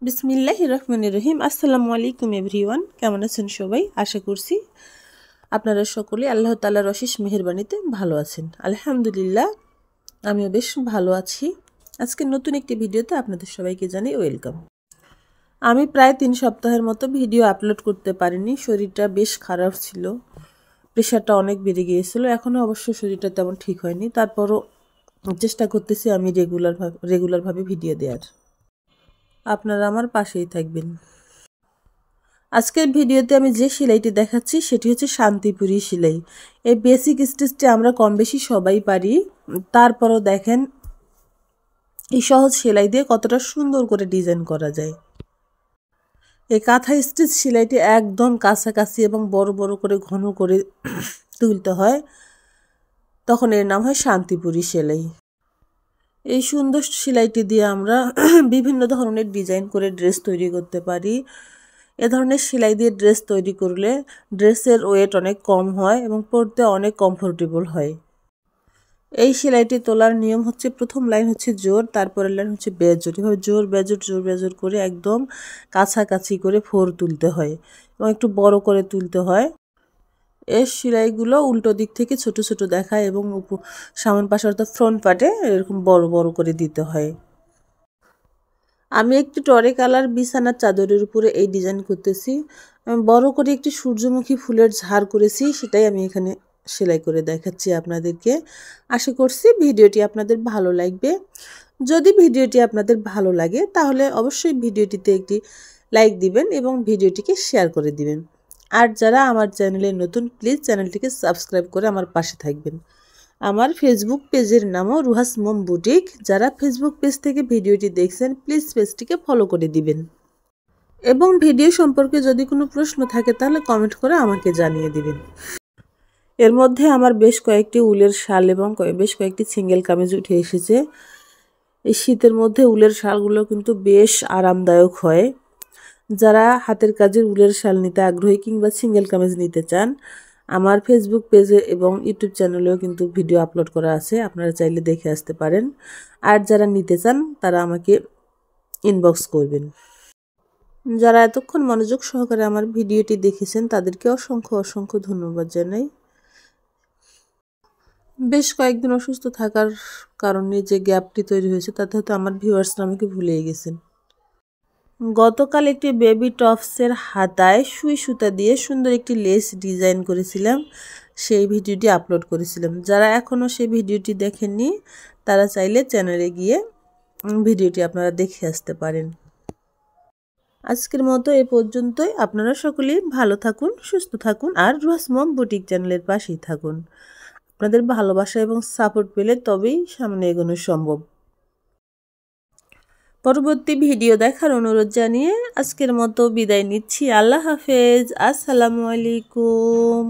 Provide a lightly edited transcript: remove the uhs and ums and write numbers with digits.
বিসমিল্লাহির রহমানির রহিম। আসসালামু আলাইকুম এভরিওয়ান, কেমন আছেন সবাই? আশা করছি আপনারা সকলে আল্লাহ তাআলার অশেষ মেহেরবানিতে ভালো আছেন। আলহামদুলিল্লাহ, আমিও বেশ ভালো আছি। আজকে নতুন একটি ভিডিওতে আপনাদের সবাইকে জানাই ওয়েলকাম। আমি প্রায় 3 সপ্তাহের মতো ভিডিও আপলোড করতে পারিনি, শরীরটা বেশ খারাপ ছিল, প্রেশারটা অনেক বেড়ে গিয়েছিল। এখনও অবশ্য শরীরটা তেমন ঠিক হয়নি, তারপরও চেষ্টা করতেছি আমি রেগুলারভাবে ভিডিও দেওয়ার। আপনারা আমার পাশেই থাকবেন। আজকের ভিডিওতে আমি যে সেলাইটি দেখাচ্ছি সেটি হচ্ছে শান্তিপুরি সেলাই। এই বেসিক স্টিচটি আমরা কম বেশি সবাই পারি, তারপরও দেখেন এই সহজ সেলাই দিয়ে কতটা সুন্দর করে ডিজাইন করা যায়। এই কাঁথা স্টিচ সেলাইটি একদম কাছাকাছি এবং বড় বড় করে ঘন করে তুলতে হয়, তখন এর নাম হয় শান্তিপুরি সেলাই। এই সুন্দর সেলাইটি দিয়ে আমরা বিভিন্ন ধরনের ডিজাইন করে ড্রেস তৈরি করতে পারি। এ ধরনের সেলাই দিয়ে ড্রেস তৈরি করলে ড্রেসের ওয়েট অনেক কম হয় এবং পরতে অনেক কমফোর্টেবল হয়। এই সেলাইটি তোলার নিয়ম হচ্ছে, প্রথম লাইন হচ্ছে জোর, তারপরের লাইন হচ্ছে বেজোর। এভাবে জোর বেজোর করে একদম কাছাকাছি করে ফোর তুলতে হয় এবং একটু বড় করে তুলতে হয়। এর সেলাইগুলো উল্টো দিক থেকে ছোট ছোট দেখায় এবং সামন পাশে অর্থাৎ ফ্রন্ট পার্টে এরকম বড় বড় করে দিতে হয়। আমি একটি টরে কালার বিছানার চাদরের উপরে এই ডিজাইন করতেছি। আমি বড় করে একটি সূর্যমুখী ফুলের ঝাড় করেছি, সেটাই আমি এখানে সেলাই করে দেখাচ্ছি আপনাদেরকে। আশা করছি ভিডিওটি আপনাদের ভালো লাগবে। যদি ভিডিওটি আপনাদের ভালো লাগে তাহলে অবশ্যই ভিডিওটিতে একটি লাইক দিবেন এবং ভিডিওটিকে শেয়ার করে দিবেন। আর যারা আমার চ্যানেলে নতুন, প্লিজ চ্যানেলটিকে সাবস্ক্রাইব করে আমার পাশে থাকবেন। আমার ফেসবুক পেজের নামও রুহাস মম বুটিক। যারা ফেসবুক পেজ থেকে ভিডিওটি দেখছেন প্লিজ পেজটিকে ফলো করে দিবেন এবং ভিডিও সম্পর্কে যদি কোনো প্রশ্ন থাকে তাহলে কমেন্ট করে আমাকে জানিয়ে দিবেন। এর মধ্যে আমার বেশ কয়েকটি উলের শাল এবং বেশ কয়েকটি সিঙ্গেল কামিজ উঠে এসেছে। এই শীতের মধ্যে উলের শালগুলো কিন্তু বেশ আরামদায়ক হয়। যারা হাতের কাজের উলের শাল নিতে আগ্রহী কিংবা সিঙ্গেল কামিজ নিতে চান, আমার ফেসবুক পেজে এবং ইউটিউব চ্যানেলেও কিন্তু ভিডিও আপলোড করা আছে, আপনারা চাইলে দেখে আসতে পারেন। আর যারা নিতে চান তারা আমাকে ইনবক্স করবেন। যারা এতক্ষণ মনোযোগ সহকারে আমার ভিডিওটি দেখেছেন তাদেরকে অসংখ্য অসংখ্য ধন্যবাদ জানাই। বেশ কয়েকদিন অসুস্থ থাকার কারণে যে গ্যাপটি তৈরি হয়েছে তাতে হয়তো আমার ভিউয়ার্সরা আমাকে ভুলেই গেছেন। গতকাল একটি বেবি টপসের হাতায় সুই সুতা দিয়ে সুন্দর একটি লেস ডিজাইন করেছিলাম, সেই ভিডিওটি আপলোড করেছিলাম। যারা এখনও সেই ভিডিওটি দেখেননি তারা চাইলে চ্যানেলে গিয়ে ভিডিওটি আপনারা দেখে আসতে পারেন। আজকের মতো এ পর্যন্তই। আপনারা সকলেই ভালো থাকুন, সুস্থ থাকুন আর রুহাস মম বুটিক চ্যানেলের পাশেই থাকুন। আপনাদের ভালোবাসা এবং সাপোর্ট পেলে তবেই সামনে এগোনো সম্ভব। পরবর্তী ভিডিও দেখার অনুরোধ জানিয়ে আজকের মতো বিদায় নিচ্ছি। আল্লাহ হাফেজ। আসসালামু আলাইকুম।